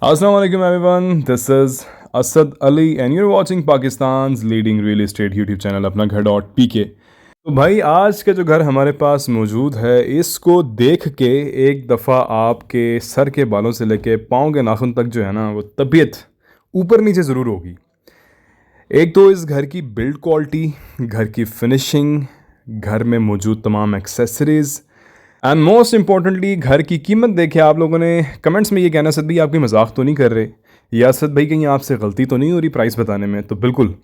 Assalamualaikum everyone, this is Asad Ali and you're watching Pakistan's leading real estate YouTube channel अपना घर dot P के। तो भाई आज का जो घर हमारे पास मौजूद है इसको देख के एक दफ़ा आपके सर के बालों से लेके पाँव के नाखून तक जो है ना वो तबीयत ऊपर नीचे ज़रूर होगी। एक तो इस घर की बिल्ड क्वालिटी, घर की फिनिशिंग, घर में मौजूद तमाम एक्सेसरीज़ एंड मोस्ट इम्पॉर्टेंटली घर की कीमत देखिए। आप लोगों ने कमेंट्स में ये कहना असद भाई आपकी मजाक तो नहीं कर रहे या असद भाई कहीं आपसे गलती तो नहीं हो रही प्राइस बताने में, तो बिल्कुल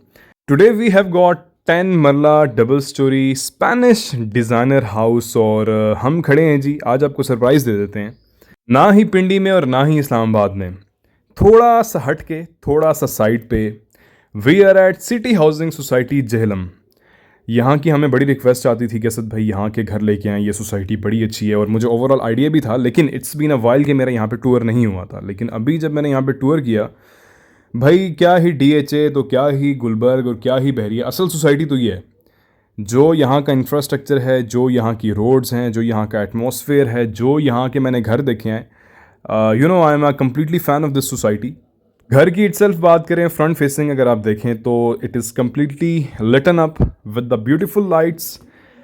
टुडे वी हैव गॉट 10 मरला double storey Spanish designer house और हम खड़े हैं जी, आज आपको सरप्राइज़ दे देते हैं। ना ही पिंडी में और ना ही इस्लामाबाद में, थोड़ा सा हट के, थोड़ा सा साइड पे we are at city housing society Jhelum. यहाँ की हमें बड़ी रिक्वेस्ट आती थी कि असद भाई यहाँ के घर लेके आएँ, ये सोसाइटी बड़ी अच्छी है और मुझे ओवरऑल आइडिया भी था, लेकिन इट्स बीन अ वाइल कि मेरा यहाँ पे टूर नहीं हुआ था। लेकिन अभी जब मैंने यहाँ पे टूर किया भाई, क्या ही DHA तो क्या ही गुलबर्ग और क्या ही बहरिया, असल सोसाइटी तो ये है। जो यहाँ का इंफ्रास्ट्रक्चर है, जो यहाँ की रोड्स हैं, जो यहाँ का एटमॉस्फेयर है, जो यहाँ के मैंने घर देखे हैं, I am a completely fan of this society. घर की इटसेल्फ बात करें, फ्रंट फेसिंग अगर आप देखें तो it is completely litten up with the beautiful lights.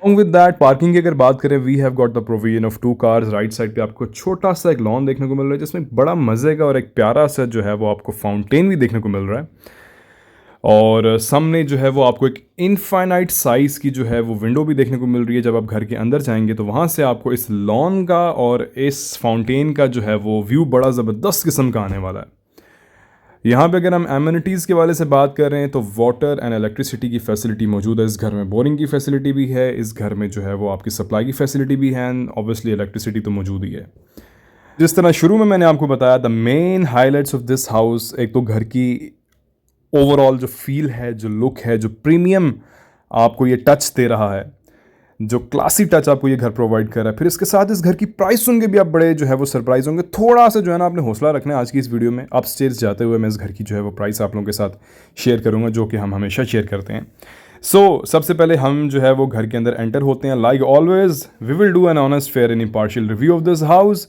Along with that parking की अगर बात करें, we have got the provision of 2 cars. Right side पे आपको छोटा सा एक लॉन देखने को मिल रहा है जिसमें बड़ा मज़े का और एक प्यारा सा जो है वो आपको फाउंटेन भी देखने को मिल रहा है। और सामने जो है वो आपको एक इनफाइनाइट साइज़ की जो है वो विंडो भी देखने को मिल रही है। जब आप घर के अंदर जाएंगे तो वहाँ से आपको इस लॉन का और इस फाउंटेन का जो है वो व्यू बड़ा ज़बरदस्त किस्म का आने वाला है। यहाँ पे अगर हम एमिनिटीज़ के वाले से बात कर रहे हैं तो वाटर एंड इलेक्ट्रिसिटी की फैसिलिटी मौजूद है इस घर में। बोरिंग की फैसिलिटी भी है इस घर में, जो है वो आपकी सप्लाई की फैसिलिटी भी है एंड ऑब्वियसली इलेक्ट्रिसिटी तो मौजूद ही है। जिस तरह शुरू में मैंने आपको बताया, the main highlights of this house, एक तो घर की ओवरऑल जो फील है, जो लुक है, जो प्रीमियम आपको ये टच दे रहा है, जो क्लासी टच आपको ये घर प्रोवाइड कर रहा है। फिर इसके साथ इस घर की प्राइस सुन के भी आप बड़े जो है वो सरप्राइज होंगे। थोड़ा सा जो है ना आपने हौसला रखना है। आज की इस वीडियो में अपस्टेयर्स जाते हुए मैं इस घर की जो है वो प्राइस आप लोगों के साथ शेयर करूंगा, जो कि हम हमेशा शेयर करते हैं। सबसे पहले हम जो है वो घर के अंदर एंटर होते हैं। Like always we will do an honest fair and impartial review of this house.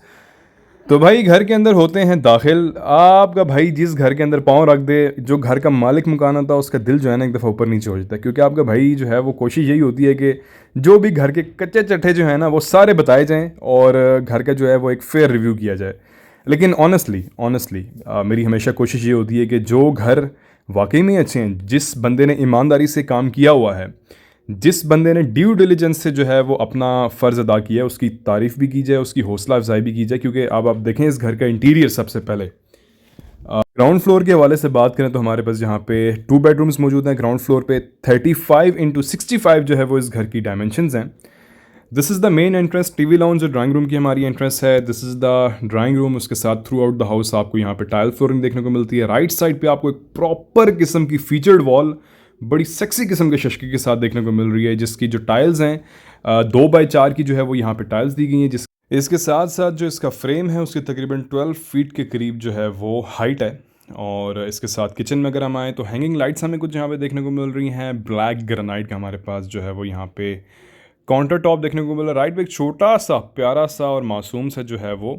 तो भाई घर के अंदर होते हैं दाखिल। आपका भाई जिस घर के अंदर पाँव रख दे, जो घर का मालिक मुकाना था, उसका दिल जो है ना एक दफ़ा ऊपर नीचे हो जाता है, क्योंकि आपका भाई जो है वो कोशिश यही होती है कि जो भी घर के कच्चे चट्टे जो है ना वो सारे बताए जाएं और घर का जो है वो एक फेयर रिव्यू किया जाए। लेकिन ऑनेस्टली मेरी हमेशा कोशिश ये होती है कि जो घर वाकई में अच्छे हैं, जिस बंदे ने ईमानदारी से काम किया हुआ है, जिस बंदे ने ड्यू डिलिजेंस से जो है वो अपना फ़र्ज़ अदा किया है, उसकी तारीफ़ भी की जाए, उसकी हौसला अफजाई भी की जाए। क्योंकि अब आप देखें इस घर का इंटीरियर, सबसे पहले ग्राउंड फ्लोर के हवाले से बात करें तो हमारे पास यहाँ पे 2 बेडरूम्स मौजूद हैं। ग्राउंड फ्लोर पे 35x65 जो है वो इस घर की डायमेंशंस हैं। This is the main entrance, TV lounge और ड्राइंग रूम की हमारी एंट्रेंस है। This is the drawing room. उसके साथ थ्रू आउट द हाउस आपको यहाँ पे टाइल फ्लोरिंग देखने को मिलती है। राइट साइड पे आपको एक प्रॉपर किस्म की फीचर्ड वॉल बड़ी सेक्सी किस्म के शशके के साथ देखने को मिल रही है, जिसकी जो टाइल्स हैं 2x4 की जो है वो यहाँ पे टाइल्स दी गई हैं। जिस इसके साथ साथ जो इसका फ्रेम है उसकी तकरीबन 12 फीट के करीब जो है वो हाइट है। और इसके साथ किचन में अगर हम आएँ तो हैंगिंग लाइट्स हमें कुछ यहाँ पे देखने को मिल रही हैं। ब्लैक ग्रेनाइट का हमारे पास जो है वो यहाँ पे काउंटर टॉप देखने को मिल रहा है। राइट पे एक छोटा सा प्यारा सा और मासूम सा जो है वो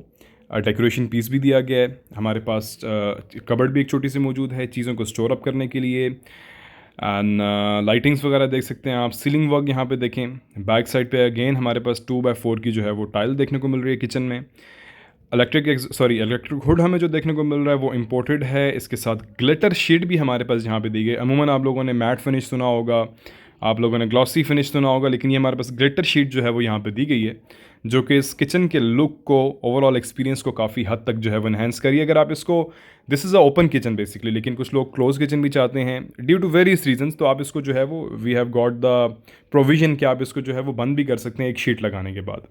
डेकोरेशन पीस भी दिया गया है। हमारे पास कबर्ड भी एक छोटी सी मौजूद है चीज़ों को स्टोर अप करने के लिए। एंड लाइटिंग्स वगैरह देख सकते हैं आप। सीलिंग वर्क यहाँ पे देखें। बैक साइड पे अगेन हमारे पास 2x4 की जो है वो टाइल देखने को मिल रही है किचन में। इलेक्ट्रिक हुड हमें जो देखने को मिल रहा है वो इम्पोर्टेड है। इसके साथ ग्लिटर शीट भी हमारे पास यहाँ पे दी गई। अमूमन आप लोगों ने मैट फिनिश सुना होगा, आप लोगों ने ग्लॉसी फिनिश सुना होगा, लेकिन ये हमारे पास ग्लिटर शीट जो है वो यहाँ पे दी गई है, जो कि इस किचन के लुक को, ओवरऑल एक्सपीरियंस को काफ़ी हद तक जो है वो इन्हेंस करिए। अगर आप इसको, this is a open kitchen basically, लेकिन कुछ लोग क्लोज किचन भी चाहते हैं ड्यू टू वेरियस रीजंस, तो आप इसको जो है वो we have got the provision कि आप इसको जो है वो बंद भी कर सकते हैं एक शीट लगाने के बाद।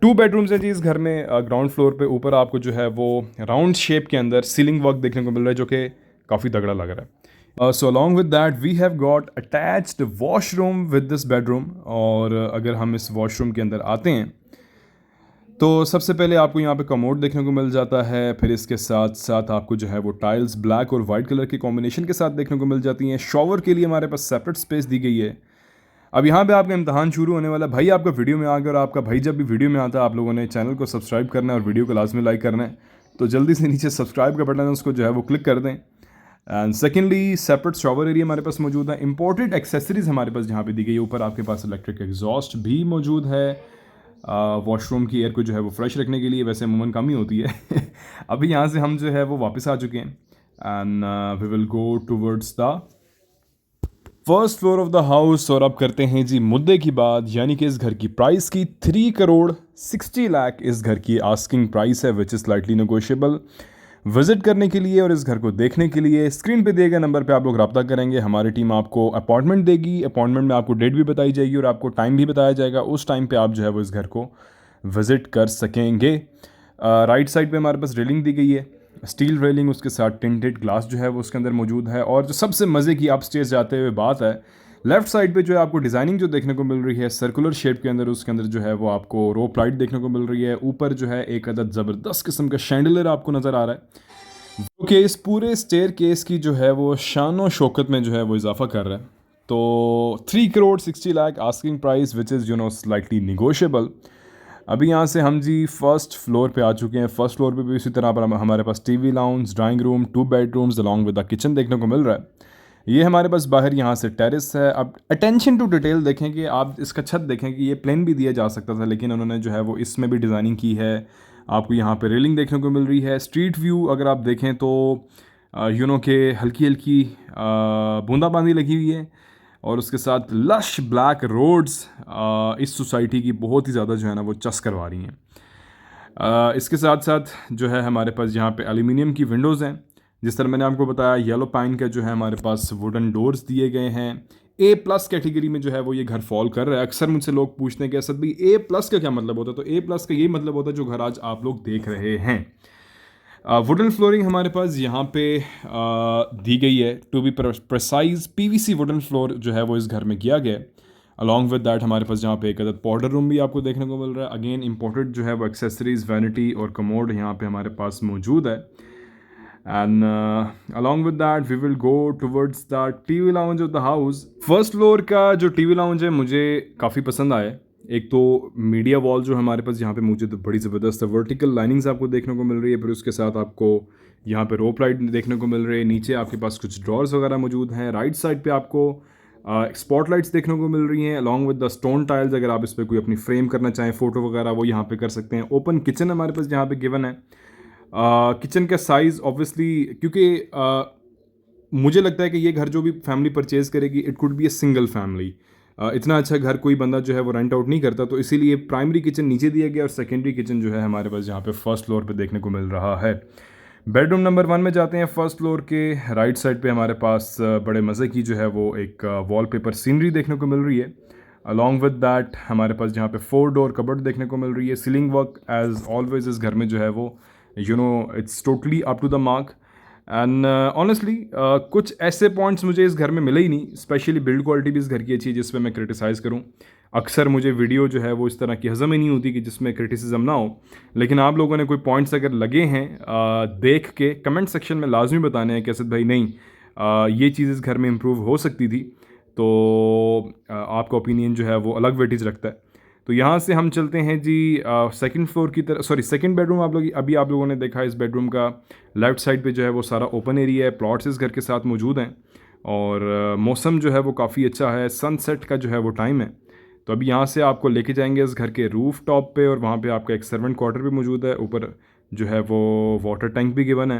2 बेडरूम्स हैं जी इस घर में। ग्राउंड फ्लोर पे ऊपर आपको जो है वो राउंड शेप के अंदर सीलिंग वर्क देखने को मिल रहा है, जो कि काफ़ी तगड़ा लग रहा है। So along with that we have got attached washroom with this bedroom. और अगर हम इस वॉशरूम के अंदर आते हैं तो सबसे पहले आपको यहाँ पे कमोड देखने को मिल जाता है। फिर इसके साथ साथ आपको जो है वो टाइल्स ब्लैक और वाइट कलर के कॉम्बिनेशन के साथ देखने को मिल जाती हैं। शॉवर के लिए हमारे पास सेपरेट स्पेस दी गई है। अब यहाँ पे आपका इम्तहान शुरू होने वाला है। भाई आपका वीडियो में आ गया, और आपका भाई जब भी वीडियो में आता है आप लोगों ने चैनल को सब्सक्राइब करना है और वीडियो को लाजमी लाइक करना है, तो जल्दी से नीचे सब्सक्राइब का बटन है उसको जो है वो क्लिक कर दें। And secondly separate shower area हमारे पास मौजूद है। इंपॉर्टेंट एक्सेसरीज़ हमारे पास जहाँ पे दी गई है, ऊपर आपके पास इलेक्ट्रिक एग्जॉस्ट भी मौजूद है वॉशरूम की एयर को जो है वो फ्रेश रखने के लिए, वैसे अमूमन कम ही होती है। अभी यहाँ से हम जो है वो वापस आ चुके हैं and we will go towards the first floor of the house. और अब करते हैं जी मुद्दे की बात, यानी कि इस घर की प्राइस की। 3 करोड़ 60 लाख इस घर की आस्किंग प्राइस है, which is slightly negotiable. Visit करने के लिए और इस घर को देखने के लिए स्क्रीन पे दिए गए नंबर पे आप लोग रब्ता करेंगे। हमारी टीम आपको अपॉइंटमेंट देगी, अपॉइंटमेंट में आपको डेट भी बताई जाएगी और आपको टाइम भी बताया जाएगा। उस टाइम पे आप जो है वो इस घर को विज़िट कर सकेंगे। राइट साइड पे हमारे पास रेलिंग दी गई है, स्टील रेलिंग, उसके साथ टिंटेड ग्लास जो है वो उसके अंदर मौजूद है। और जो सबसे मज़े की अपस्टेयर्स जाते हुए बात है, लेफ्ट साइड पे जो है आपको डिज़ाइनिंग जो देखने को मिल रही है सर्कुलर शेप के अंदर, उसके अंदर जो है वो आपको रोप लाइट देखने को मिल रही है। ऊपर जो है एक अदद ज़बरदस्त किस्म का शैंडलियर आपको नज़र आ रहा है, जो कि इस पूरे स्टेयर केस की जो है वो शान और शौकत में जो है वो इजाफा कर रहा है। तो 3 crore 60 lakh asking price, which is slightly negotiable. अभी यहाँ से हम जी फर्स्ट फ्लोर पे आ चुके हैं। फर्स्ट फ्लोर पे भी इसी तरह पर हमारे पास TV lounge, drawing room, 2 bedrooms along with the kitchen देखने को मिल रहा है। ये हमारे पास बाहर यहाँ से टेरेस है। अब अटेंशन टू डिटेल देखें कि आप इसका छत देखें कि ये प्लेन भी दिया जा सकता था, लेकिन उन्होंने जो है वो इसमें भी डिज़ाइनिंग की है। आपको यहाँ पे रेलिंग देखने को मिल रही है। स्ट्रीट व्यू अगर आप देखें तो के हल्की हल्की बूंदाबांदी लगी हुई है और उसके साथ लश ब्लैक रोड्स इस सोसाइटी की बहुत ही ज़्यादा जो है ना वो चस करवा रही हैं। इसके साथ साथ जो है हमारे पास यहाँ पे एल्यूमिनियम की विंडोज़ हैं। जिस तरह मैंने आपको बताया, येलो पाइन का जो है हमारे पास वुडन डोर्स दिए गए हैं। A+ कैटेगरी में जो है वो ये घर फॉल कर रहा है। अक्सर मुझसे लोग पूछते हैं कि असद भाई A+ का क्या मतलब होता है, तो A+ का ये मतलब होता है जो घर आज आप लोग देख रहे हैं। वुडन फ्लोरिंग हमारे पास यहाँ पे दी गई है, to be precise PVC wooden floor जो है वो इस घर में किया गया है। अलॉन्ग विद दैट हमारे पास यहाँ पे एक अदद पाउडर रूम भी आपको देखने को मिल रहा है। अगेन इम्पोर्टेड जो है वो एक्सेसरीज, वैनिटी और कमोड यहाँ पे हमारे पास मौजूद है। And along with that we will go towards the TV lounge of the house. First floor का जो टीवी लाउंज है मुझे काफ़ी पसंद आया। एक तो मीडिया वॉल जो हमारे पास यहाँ पे मौजूद है बड़ी ज़बरदस्त है, वर्टिकल लाइनिंग्स आपको देखने को मिल रही है। फिर उसके साथ आपको यहाँ पे रोप लाइट देखने को मिल रही है। नीचे आपके पास कुछ ड्रॉर्स वगैरह मौजूद हैं। राइट साइड पे आपको स्पॉट लाइट्स देखने को मिल रही हैं along with the stone tiles. अगर आप इस पर कोई अपनी फ्रेम करना चाहें फ़ोटो वगैरह, वो यहाँ पे कर सकते हैं। ओपन किचन हमारे पास यहाँ पे गिवन है। किचन का साइज़ ऑब्वियसली, क्योंकि मुझे लगता है कि ये घर जो भी फैमिली परचेज़ करेगी, it could be a single family. इतना अच्छा घर कोई बंदा जो है वो रेंट आउट नहीं करता, तो इसीलिए प्राइमरी किचन नीचे दिया गया और सेकेंडरी किचन जो है हमारे पास यहाँ पे फर्स्ट फ्लोर पे देखने को मिल रहा है। बेडरूम नंबर 1 में जाते हैं। फर्स्ट फ्लोर के राइट साइड पे हमारे पास बड़े मज़े की जो है वो एक वॉलपेपर सीनरी देखने को मिल रही है। अलॉन्ग विद दैट हमारे पास यहाँ पे 4 डोर कबर्ड देखने को मिल रही है। सीलिंग वर्क एज ऑलवेज इस घर में जो है वो it's totally up to the mark. And honestly कुछ ऐसे पॉइंट्स मुझे इस घर में मिले ही नहीं। स्पेशली बिल्ड क्वालिटी भी इस घर की अच्छी है जिस पे मैं क्रिटिसाइज़ करूँ। अक्सर मुझे वीडियो जो है वो इस तरह की हज़म ही नहीं होती कि जिसमें क्रिटिसिज्म ना हो। लेकिन आप लोगों ने कोई पॉइंट्स अगर लगे हैं देख के कमेंट सेक्शन में लाजमी बताने हैं कि असद भाई नहीं, ये चीज़ इस घर में इम्प्रूव हो सकती थी, तो आपका ओपिनियन जो है वो अलग वेटेज रखता है। तो यहाँ से हम चलते हैं जी सेकंड फ्लोर की तरफ, सॉरी सेकंड बेडरूम। अभी आप लोगों ने देखा इस बेडरूम का लेफ़्ट साइड पे जो है वो सारा ओपन एरिया है। प्लॉट्स इस घर के साथ मौजूद हैं और मौसम जो है वो काफ़ी अच्छा है। सनसेट का जो है वो टाइम है। तो अभी यहाँ से आपको लेके जाएंगे इस घर के रूफ टॉप पे और वहाँ पे आपका एक सर्वेंट क्वार्टर भी मौजूद है। ऊपर जो है वो वाटर टैंक भी गिवन है।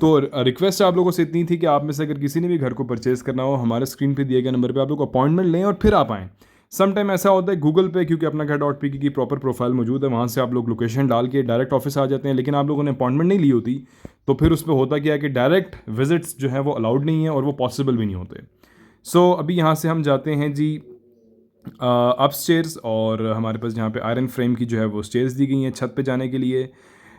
तो रिक्वेस्ट आप लोगों से इतनी थी कि आप में से अगर किसी ने भी घर को परचेज़ करना हो, हमारे स्क्रीन पे दिए गए नंबर पे आप लोग अपॉइंटमेंट लें और फिर आप आएँ। सम टाइम ऐसा होता है गूगल पे, क्योंकि अपना घर .pk की प्रॉपर प्रोफाइल मौजूद है, वहाँ से आप लोग लोकेशन डाल के डायरेक्ट ऑफिस आ जाते हैं। लेकिन आप लोगों ने अपॉइंटमेंट नहीं ली होती, तो फिर उस पर होता क्या है कि डायरेक्ट विजिट्स जो है वो अलाउड नहीं है और वो पॉसिबल भी नहीं होते। सो अभी यहाँ से हम जाते हैं जी अपस्टेयर्स और हमारे पास यहाँ पे आयरन फ्रेम की जो है वो स्टेयर्स दी गई हैं छत पे जाने के लिए।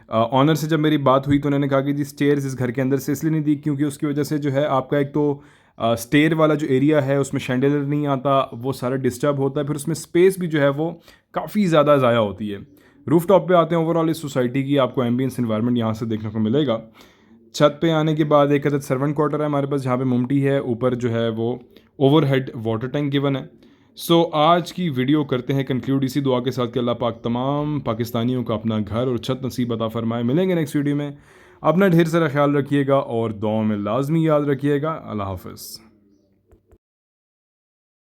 ऑनर से जब मेरी बात हुई तो उन्होंने कहा कि जी स्टेयर्स इस घर के अंदर से इसलिए नहीं दी क्योंकि उसकी वजह से जो है आपका एक तो स्टेयर वाला जो एरिया है उसमें शैंडलियर नहीं आता, वो सारा डिस्टर्ब होता है। फिर उसमें स्पेस भी जो है वो काफ़ी ज़्यादा ज़ाया होती है। रूफ टॉप पर आते हैं। ओवरऑल इस सोसाइटी की आपको एम्बियंस इन्वायरमेंट यहाँ से देखने को मिलेगा। छत पे आने के बाद एक अदद सर्वेंट क्वार्टर है हमारे पास जहाँ पे ममटी है। ऊपर जो है वो ओवरहेड वाटर टैंक गिवन है। सो आज की वीडियो करते हैं कंक्लूड इसी दुआ के साथ कि अल्लाह पाक तमाम पाकिस्तानियों को अपना घर और छत नसीब अता फरमाए। मिलेंगे नेक्स्ट वीडियो में। अपना ढेर सारा ख्याल रखिएगा और दुआ में लाजमी याद रखिएगा। अल्लाह हाफ़िज़।